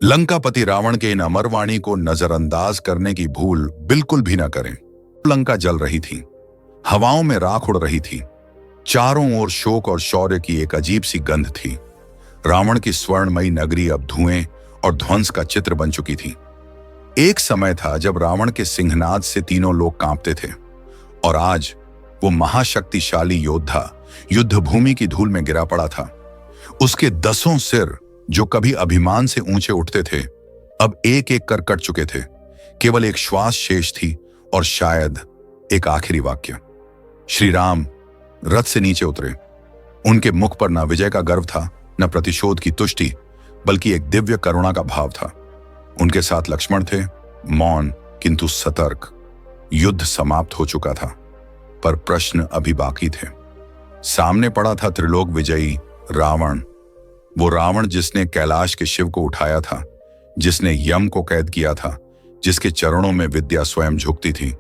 लंकापति रावण के इन अमरवाणी को नजरअंदाज करने की भूल बिल्कुल भी न करें। लंका जल रही थी, हवाओं में राख उड़ रही थी, चारों ओर शोक और शौर्य की एक अजीब सी गंध थी। रावण की स्वर्णमयी नगरी अब धुएं और ध्वंस का चित्र बन चुकी थी। एक समय था जब रावण के सिंहनाद से तीनों लोग कांपते थे, और आज वो महाशक्तिशाली योद्धा युद्ध भूमि की धूल में गिरा पड़ा था। उसके 10 सिर जो कभी अभिमान से ऊंचे उठते थे, अब एक एक कर कट चुके थे। केवल एक श्वास शेष थी, और शायद एक आखिरी वाक्य। श्री राम रथ से नीचे उतरे। उनके मुख पर न विजय का गर्व था, न प्रतिशोध की तुष्टि, बल्कि एक दिव्य करुणा का भाव था। उनके साथ लक्ष्मण थे, मौन किंतु सतर्क। युद्ध समाप्त हो चुका था, पर प्रश्न अभी बाकी थे। सामने पड़ा था त्रिलोक विजयी रावण, वो रावण जिसने कैलाश के शिव को उठाया था, जिसने यम को कैद किया था, जिसके चरणों में विद्या स्वयं झुकती थी।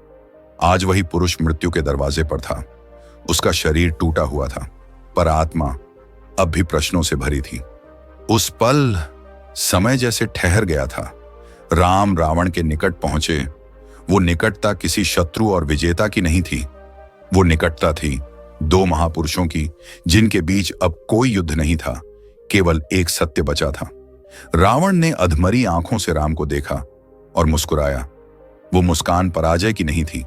आज वही पुरुष मृत्यु के दरवाजे पर था। उसका शरीर टूटा हुआ था, पर आत्मा अब भी प्रश्नों से भरी थी। उस पल समय जैसे ठहर गया था। राम रावण के निकट पहुंचे। वो निकटता किसी शत्रु और विजेता की नहीं थी, वो निकटता थी 2 महापुरुषों की, जिनके बीच अब कोई युद्ध नहीं था, केवल एक सत्य बचा था। रावण ने अधमरी आंखों से राम को देखा और मुस्कुराया। वो मुस्कान पराजय की नहीं थी,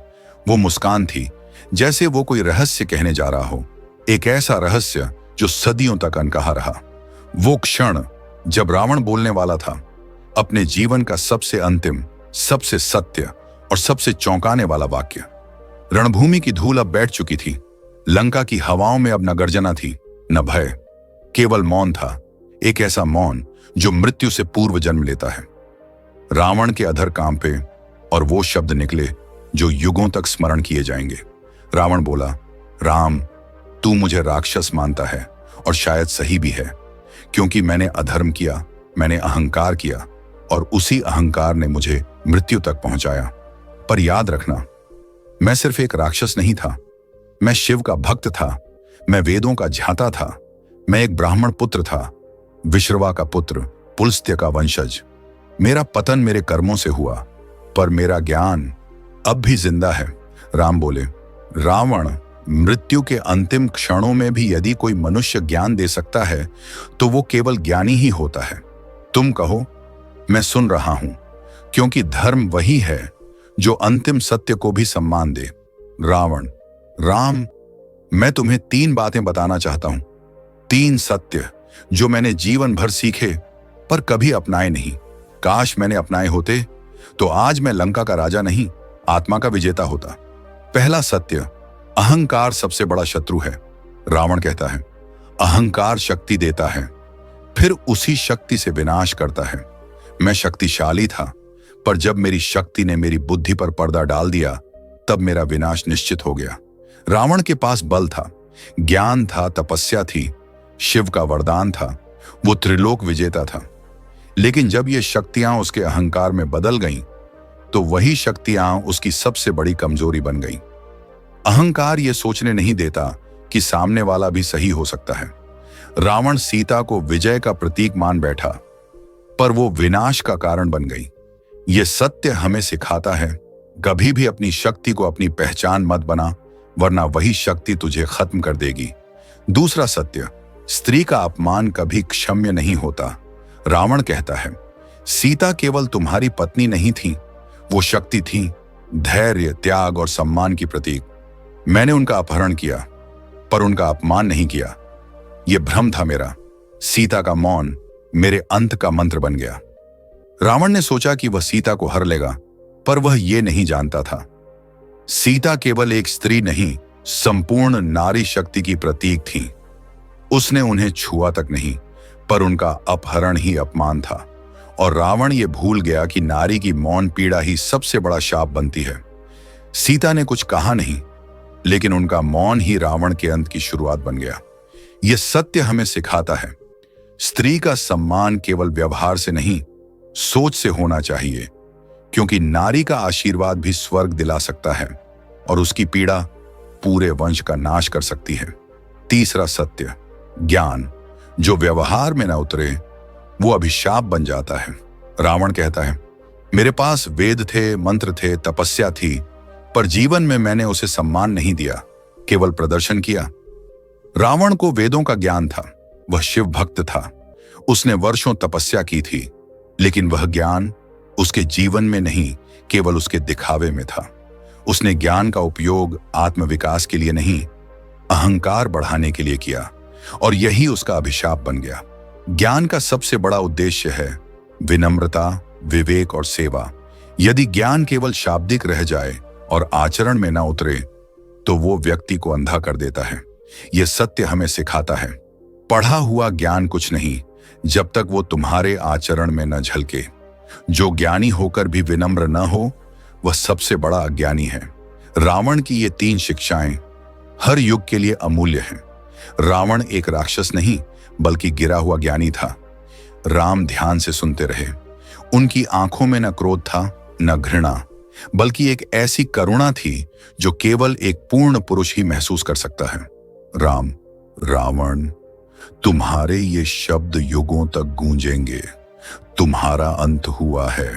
वो मुस्कान थी जैसे वो कोई रहस्य कहने जा रहा हो, एक ऐसा रहस्य जो सदियों तक अनकहा रहा। वो क्षण जब रावण बोलने वाला था अपने जीवन का सबसे अंतिम, सबसे सत्य और सबसे चौंकाने वाला वाक्य। रणभूमि की धूल अब बैठ चुकी थी। लंका की हवाओं में अब न गर्जना थी, न भय, केवल मौन था। एक ऐसा मौन जो मृत्यु से पूर्व जन्म लेता है। रावण के अधर कांपे और वो शब्द निकले जो युगों तक स्मरण किए जाएंगे। रावण बोला, राम, तू मुझे राक्षस मानता है, और शायद सही भी है, क्योंकि मैंने अधर्म किया, मैंने अहंकार किया, और उसी अहंकार ने मुझे मृत्यु तक पहुंचाया। पर याद रखना, मैं सिर्फ एक राक्षस नहीं था, मैं शिव का भक्त था, मैं वेदों का झाता था, मैं एक ब्राह्मण पुत्र था, विश्रवा का पुत्र, पुलस्त्य का वंशज। मेरा पतन मेरे कर्मों से हुआ, पर मेरा ज्ञान अब भी जिंदा है। राम बोले, रावण, मृत्यु के अंतिम क्षणों में भी यदि कोई मनुष्य ज्ञान दे सकता है तो वो केवल ज्ञानी ही होता है। तुम कहो, मैं सुन रहा हूं, क्योंकि धर्म वही है जो अंतिम सत्य को भी सम्मान दे। रावण, राम, मैं तुम्हें 3 बातें बताना चाहता हूं, 3 सत्य जो मैंने जीवन भर सीखे पर कभी अपनाए नहीं। काश मैंने अपनाए होते तो आज मैं लंका का राजा नहीं, आत्मा का विजेता होता। पहला सत्य, अहंकार सबसे बड़ा शत्रु है। रावण कहता है, अहंकार शक्ति देता है, फिर उसी शक्ति से विनाश करता है। मैं शक्तिशाली था, पर जब मेरी शक्ति ने मेरी बुद्धि पर पर्दा डाल दिया, तब मेरा विनाश निश्चित हो गया। रावण के पास बल था, ज्ञान था, तपस्या थी, शिव का वरदान था, वो त्रिलोक विजेता था। लेकिन जब ये शक्तियां उसके अहंकार में बदल गईं, तो वही शक्तियां उसकी सबसे बड़ी कमजोरी बन गईं। अहंकार ये सोचने नहीं देता कि सामने वाला भी सही हो सकता है। रावण सीता को विजय का प्रतीक मान बैठा, पर वो विनाश का कारण बन गई। ये सत्य हमें सिखाता है, कभी भी अपनी शक्ति को अपनी पहचान मत बना, वरना वही शक्ति तुझे खत्म कर देगी। दूसरा सत्य, स्त्री का अपमान कभी क्षम्य नहीं होता। रावण कहता है, सीता केवल तुम्हारी पत्नी नहीं थी, वो शक्ति थी, धैर्य, त्याग और सम्मान की प्रतीक। मैंने उनका अपहरण किया, पर उनका अपमान नहीं किया। यह भ्रम था मेरा। सीता का मौन मेरे अंत का मंत्र बन गया। रावण ने सोचा कि वह सीता को हर लेगा, पर वह यह नहीं जानता था, सीता केवल एक स्त्री नहीं, संपूर्ण नारी शक्ति की प्रतीक थी। उसने उन्हें छुआ तक नहीं, पर उनका अपहरण ही अपमान था। और रावण ये भूल गया कि नारी की मौन पीड़ा ही सबसे बड़ा शाप बनती है। सीता ने कुछ कहा नहीं, लेकिन उनका मौन ही रावण के अंत की शुरुआत बन गया। यह सत्य हमें सिखाता है, स्त्री का सम्मान केवल व्यवहार से नहीं, सोच से होना चाहिए, क्योंकि नारी का आशीर्वाद भी स्वर्ग दिला सकता है और उसकी पीड़ा पूरे वंश का नाश कर सकती है। तीसरा सत्य, ज्ञान जो व्यवहार में न उतरे वो अभिशाप बन जाता है। रावण कहता है, मेरे पास वेद थे, मंत्र थे, तपस्या थी, पर जीवन में मैंने उसे सम्मान नहीं दिया, केवल प्रदर्शन किया। रावण को वेदों का ज्ञान था, वह शिव भक्त था, उसने वर्षों तपस्या की थी, लेकिन वह ज्ञान उसके जीवन में नहीं, केवल उसके दिखावे में था। उसने ज्ञान का उपयोग आत्मविकास के लिए नहीं, अहंकार बढ़ाने के लिए किया, और यही उसका अभिशाप बन गया। ज्ञान का सबसे बड़ा उद्देश्य है विनम्रता, विवेक और सेवा। यदि ज्ञान केवल शाब्दिक रह जाए और आचरण में ना उतरे, तो वो व्यक्ति को अंधा कर देता है। यह सत्य हमें सिखाता है, पढ़ा हुआ ज्ञान कुछ नहीं जब तक वो तुम्हारे आचरण में न झलके। जो ज्ञानी होकर भी विनम्र न हो, वह सबसे बड़ा अज्ञानी है। रावण की ये 3 शिक्षाएं हर युग के लिए अमूल्य हैं। रावण एक राक्षस नहीं, बल्कि गिरा हुआ ज्ञानी था। राम ध्यान से सुनते रहे। उनकी आंखों में न क्रोध था, न घृणा, बल्कि एक ऐसी करुणा थी जो केवल एक पूर्ण पुरुष ही महसूस कर सकता है। राम, रावण, तुम्हारे ये शब्द युगों तक गूंजेंगे। तुम्हारा अंत हुआ है,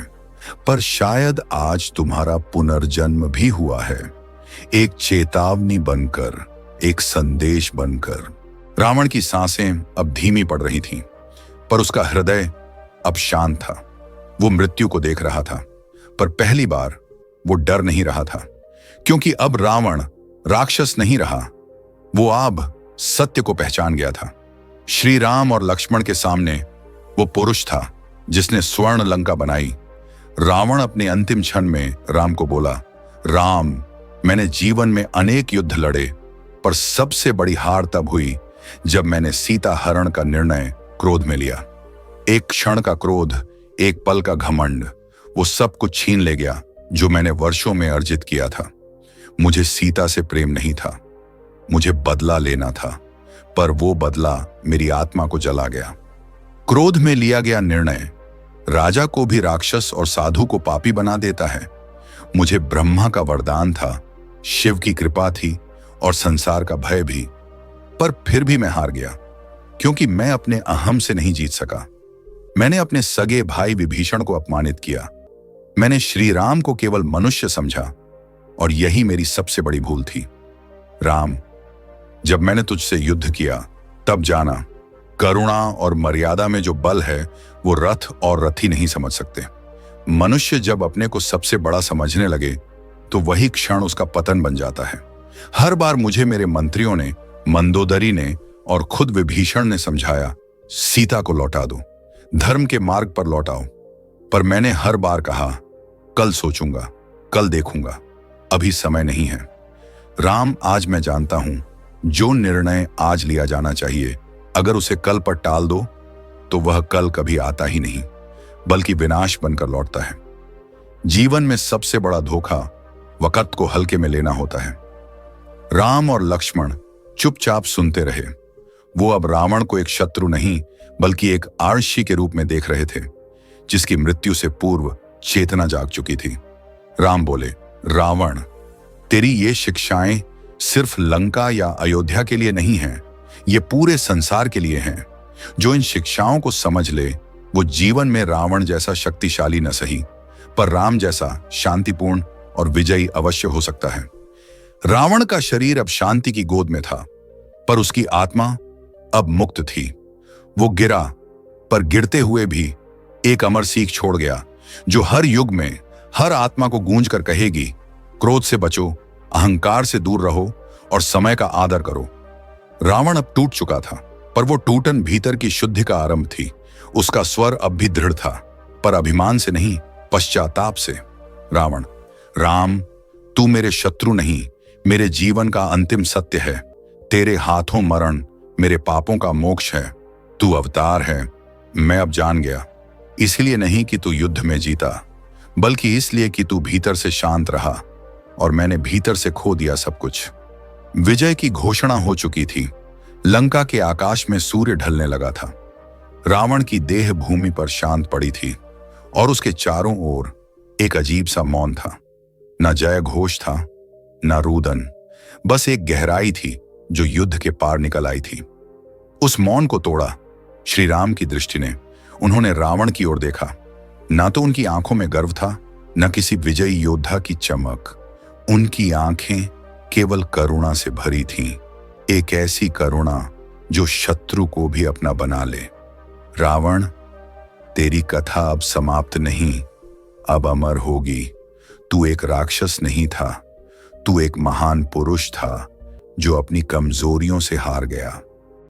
पर शायद आज तुम्हारा पुनर्जन्म भी हुआ है, एक चेतावनी बनकर, एक संदेश बनकर। रावण की सांसें अब धीमी पड़ रही थीं, पर उसका हृदय अब शांत था। वो मृत्यु को देख रहा था, पर पहली बार वो डर नहीं रहा था, क्योंकि अब रावण राक्षस नहीं रहा, वो अब सत्य को पहचान गया था। श्री राम और लक्ष्मण के सामने वो पुरुष था जिसने स्वर्ण लंका बनाई। रावण अपने अंतिम क्षण में राम को बोला, राम, मैंने जीवन में अनेक युद्ध लड़े, पर सबसे बड़ी हार तब हुई जब मैंने सीता हरण का निर्णय क्रोध में लिया। एक क्षण का क्रोध, एक पल का घमंड, वो सब कुछ छीन ले गया जो मैंने वर्षों में अर्जित किया था। मुझे सीता से प्रेम नहीं था, मुझे बदला लेना था, पर वो बदला मेरी आत्मा को जला गया। क्रोध में लिया गया निर्णय राजा को भी राक्षस और साधु को पापी बना देता है। मुझे ब्रह्मा का वरदान था, शिव की कृपा थी और संसार का भय भी, पर फिर भी मैं हार गया, क्योंकि मैं अपने अहम से नहीं जीत सका। मैंने अपने सगे भाई विभीषण को अपमानित किया। मैंने श्री राम को केवल मनुष्य समझा, और यही मेरी सबसे बड़ी भूल थी। राम, जब मैंने तुझसे युद्ध किया, तब जाना, करुणा और मर्यादा में जो बल है वो रथ और रथी नहीं समझ सकते। मनुष्य जब अपने को सबसे बड़ा समझने लगे, तो वही क्षण उसका पतन बन जाता है। हर बार मुझे मेरे मंत्रियों ने, मंदोदरी ने और खुद विभीषण ने समझाया, सीता को लौटा दो, धर्म के मार्ग पर लौटाओ, पर मैंने हर बार कहा, कल सोचूंगा, कल देखूंगा, अभी समय नहीं है। राम, आज मैं जानता हूं, जो निर्णय आज लिया जाना चाहिए, अगर उसे कल पर टाल दो, तो वह कल कभी आता ही नहीं, बल्कि विनाश बनकर लौटता है। जीवन में सबसे बड़ा धोखा वक्त को हल्के में लेना होता है। राम और लक्ष्मण चुपचाप सुनते रहे। वो अब रावण को एक शत्रु नहीं, बल्कि एक आर्षी के रूप में देख रहे थे, जिसकी मृत्यु से पूर्व चेतना जाग चुकी थी। राम बोले, रावण, तेरी ये शिक्षाएं सिर्फ लंका या अयोध्या के लिए नहीं हैं, ये पूरे संसार के लिए हैं। जो इन शिक्षाओं को समझ ले, वो जीवन में रावण जैसा शक्तिशाली न सही, पर राम जैसा शांतिपूर्ण और विजयी अवश्य हो सकता है। रावण का शरीर अब शांति की गोद में था, पर उसकी आत्मा अब मुक्त थी। वो गिरा, पर गिरते हुए भी एक अमर सीख छोड़ गया, जो हर युग में हर आत्मा को गूंज कर कहेगी, क्रोध से बचो, अहंकार से दूर रहो और समय का आदर करो। रावण अब टूट चुका था, पर वो टूटन भीतर की शुद्धि का आरंभ थी। उसका स्वर अब भी दृढ़ था, पर अभिमान से नहीं, पश्चाताप से। रावण, राम, तू मेरे शत्रु नहीं, मेरे जीवन का अंतिम सत्य है। तेरे हाथों मरण मेरे पापों का मोक्ष है। तू अवतार है। मैं अब जान गया, इसलिए नहीं कि तू युद्ध में जीता, बल्कि इसलिए कि तू भीतर से शांत रहा, और मैंने भीतर से खो दिया सब कुछ। विजय की घोषणा हो चुकी थी। लंका के आकाश में सूर्य ढलने लगा था। रावण की देह भूमि पर शांत पड़ी थी, और उसके चारों ओर एक अजीब सा मौन था। न जय घोष था, न रुदन, बस एक गहराई थी जो युद्ध के पार निकल आई थी। उस मौन को तोड़ा श्री राम की दृष्टि ने। उन्होंने रावण की ओर देखा। ना तो उनकी आंखों में गर्व था, न किसी विजयी योद्धा की चमक। उनकी आंखें केवल करुणा से भरी थीं, एक ऐसी करुणा जो शत्रु को भी अपना बना ले। रावण, तेरी कथा अब समाप्त नहीं, अब अमर होगी। तू एक राक्षस नहीं था, तू एक महान पुरुष था जो अपनी कमजोरियों से हार गया।